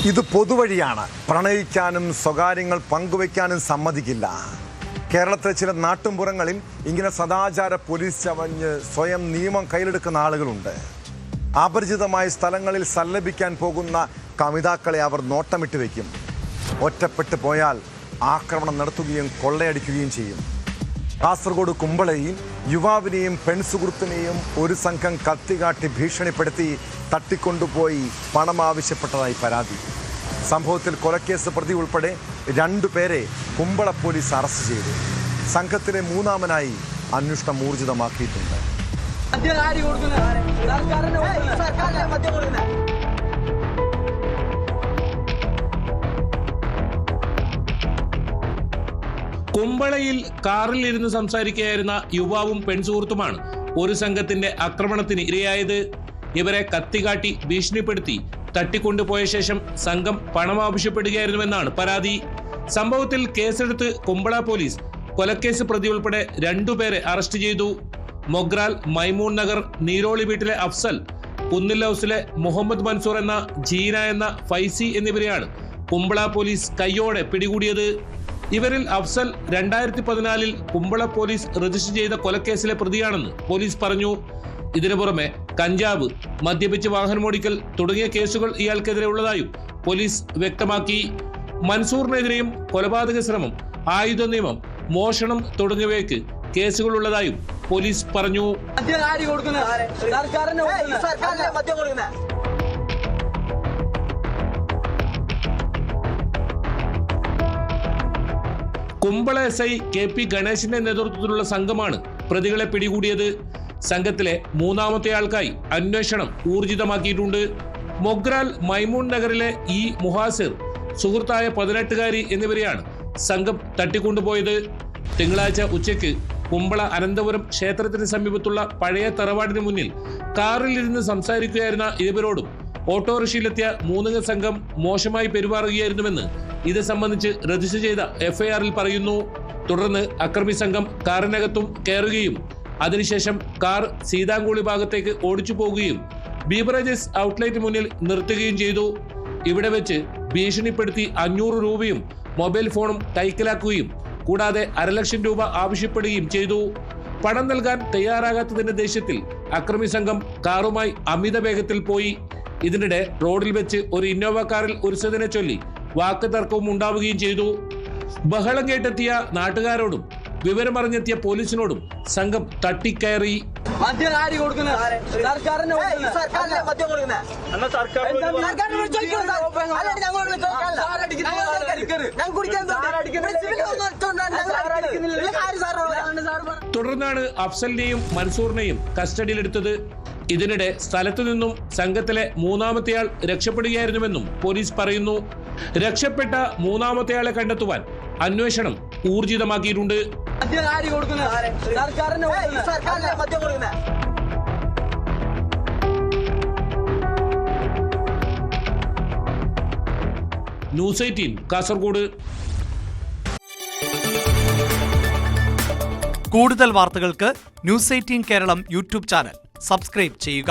ഇത് പൊതുവഴിയാണ്. പ്രണയിക്കാനും സ്വകാര്യങ്ങൾ പങ്കുവയ്ക്കാനും സമ്മതിക്കില്ല. കേരളത്തിലെ ചില നാട്ടുംപുറങ്ങളിൽ ഇങ്ങനെ സദാചാര പോലീസ് ചവഞ്ഞ് സ്വയം നിയമം കയ്യിലെടുക്കുന്ന ആളുകളുണ്ട്. അപരിചിതമായ സ്ഥലങ്ങളിൽ സല്ലപിക്കാൻ പോകുന്ന കമിതാക്കളെ അവർ നോട്ടമിട്ട് വയ്ക്കും. ഒറ്റപ്പെട്ടു പോയാൽ ആക്രമണം നടത്തുകയും കൊള്ളയടിക്കുകയും ചെയ്യും. കാസർഗോഡ് കുമ്പളയിൽ യുവാവിനെയും പെൺസുഹൃത്തിനെയും ഒരു സംഘം കത്തികാട്ടി ഭീഷണിപ്പെടുത്തി തട്ടിക്കൊണ്ടുപോയി പണം ആവശ്യപ്പെട്ടതായി പരാതി. സംഭവത്തിൽ കൊലക്കേസ് പ്രതി ഉൾപ്പെടെ 2 പേരെ കുമ്പള പോലീസ് അറസ്റ്റ് ചെയ്തു. സംഘത്തിലെ 3-ാമനായി അന്വേഷണം ഊർജിതമാക്കിയിട്ടുണ്ട്. കുമ്പളയിൽ കാറിൽ ഇരുന്ന് സംസാരിക്കുകയായിരുന്ന യുവാവും പെൺസുഹൃത്തുമാണ് ഒരു സംഘത്തിന്റെ ആക്രമണത്തിന് ഇരയായത്. ഇവരെ കത്തികാട്ടി ഭീഷണിപ്പെടുത്തി തട്ടിക്കൊണ്ടുപോയ ശേഷം സംഘം പണം ആവശ്യപ്പെടുകയായിരുന്നുവെന്നാണ് പരാതി. സംഭവത്തിൽ കേസെടുത്ത് കുമ്പള പോലീസ് കൊലക്കേസ് പ്രതി ഉൾപ്പെടെ 2 പേരെ അറസ്റ്റ് ചെയ്തു. മൊഗ്രാൽ മൈമൂൺ നഗർ നീരോളി വീട്ടിലെ അഫ്സൽ, കുന്നിൽ ഹൗസിലെ മുഹമ്മദ് മൻസൂർ എന്ന ജീന എന്ന ഫൈസി എന്നിവരെയാണ് കുമ്പള പോലീസ് കയ്യോടെ പിടികൂടിയത്. ഇവരിൽ അഫ്സൽ 2014 കുമ്പള പോലീസ് രജിസ്റ്റർ ചെയ്ത കൊലക്കേസിലെ പ്രതിയാണെന്ന് പോലീസ് പറഞ്ഞു. ഇതിനു പുറമെ കഞ്ചാവ്, മദ്യപിച്ച് വാഹനമോടിക്കൽ തുടങ്ങിയ കേസുകൾ ഇയാൾക്കെതിരെ ഉള്ളതായും പോലീസ് വ്യക്തമാക്കി. മൻസൂറിനെതിരെയും കൊലപാതക ശ്രമം, ആയുധ നിയമം, മോഷണം തുടങ്ങിയവയ്ക്ക് കേസുകൾ ഉള്ളതായും പോലീസ് പറഞ്ഞു. കുമ്പള SI KP ഗണേശിന്റെ നേതൃത്വത്തിലുള്ള സംഘമാണ് പ്രതികളെ പിടികൂടിയത്. സംഘത്തിലെ 3-ാമത്തെ ആൾക്കായി അന്വേഷണം ഊർജിതമാക്കിയിട്ടുണ്ട്. മൊഗ്രാൽ മൈമൂൺ നഗറിലെ മുഹാസിർ, സുഹൃത്തായ 18-കാരി എന്നിവരെയാണ് സംഘം തട്ടിക്കൊണ്ടുപോയത്. തിങ്കളാഴ്ച ഉച്ചയ്ക്ക് കുമ്പള അനന്തപുരം ക്ഷേത്രത്തിന് സമീപത്തുള്ള പഴയ തറവാടിന് മുന്നിൽ കാറിൽ ഇരുന്ന് സംസാരിക്കുകയായിരുന്ന ഇവരോടും ഓട്ടോറിക്ഷയിലെത്തിയ 3-അംഗ സംഘം മോശമായി പെരുമാറുകയായിരുന്നുവെന്ന് ഇത് സംബന്ധിച്ച് രജിസ്റ്റർ ചെയ്ത FIR-ൽ പറയുന്നു. തുടർന്ന് അക്രമി സംഘം കാറിനകത്തും കയറുകയും അതിനുശേഷം കാർ സീതാങ്കുളി ഭാഗത്തേക്ക് ഓടിച്ചു പോകുകയും ബീവറേജസ് ഔട്ട്ലെറ്റ് മുന്നിൽ നിർത്തുകയും ചെയ്തു. ഇവിടെ വെച്ച് ഭീഷണിപ്പെടുത്തി 500 രൂപയും മൊബൈൽ ഫോണും കൈക്കലാക്കുകയും കൂടാതെ 1,00,000 രൂപ ആവശ്യപ്പെടുകയും ചെയ്തു. പണം നൽകാൻ തയ്യാറാകാത്തതിന്റെ ദേഷ്യത്തിൽ അക്രമി സംഘം കാറുമായി അമിത വേഗത്തിൽ പോയി. ഇതിനിടെ റോഡിൽ വെച്ച് ഒരു ഇന്നോവ കാറിൽ ഉരസതിനെ ചൊല്ലി വാക്ക് തർക്കവും ഉണ്ടാവുകയും ചെയ്തു. ബഹളം കേട്ടെത്തിയ നാട്ടുകാരോടും വിവരമറിഞ്ഞെത്തിയ പോലീസിനോടും സംഘം തട്ടിക്കയറി. തുടർന്നാണ് അഫ്സലിനെയും മൻസൂറിനെയും കസ്റ്റഡിയിലെടുത്തത്. ഇതിനിടെ സ്ഥലത്തു നിന്നും സംഘത്തിലെ 3-ാമത്തെയാൾ രക്ഷപ്പെടുകയായിരുന്നുവെന്നും പോലീസ് പറയുന്നു. രക്ഷപ്പെട്ട 3-ാമത്തെയാളെ കണ്ടെത്തുവാൻ അന്വേഷണം ഊർജിതമാക്കിയിട്ടുണ്ട്. ന്യൂസ് 18 കാസർഗോഡ്. കൂടുതൽ വാർത്തകൾക്ക് news 18 Keralam YouTube channel subscribe ചെയ്യുക.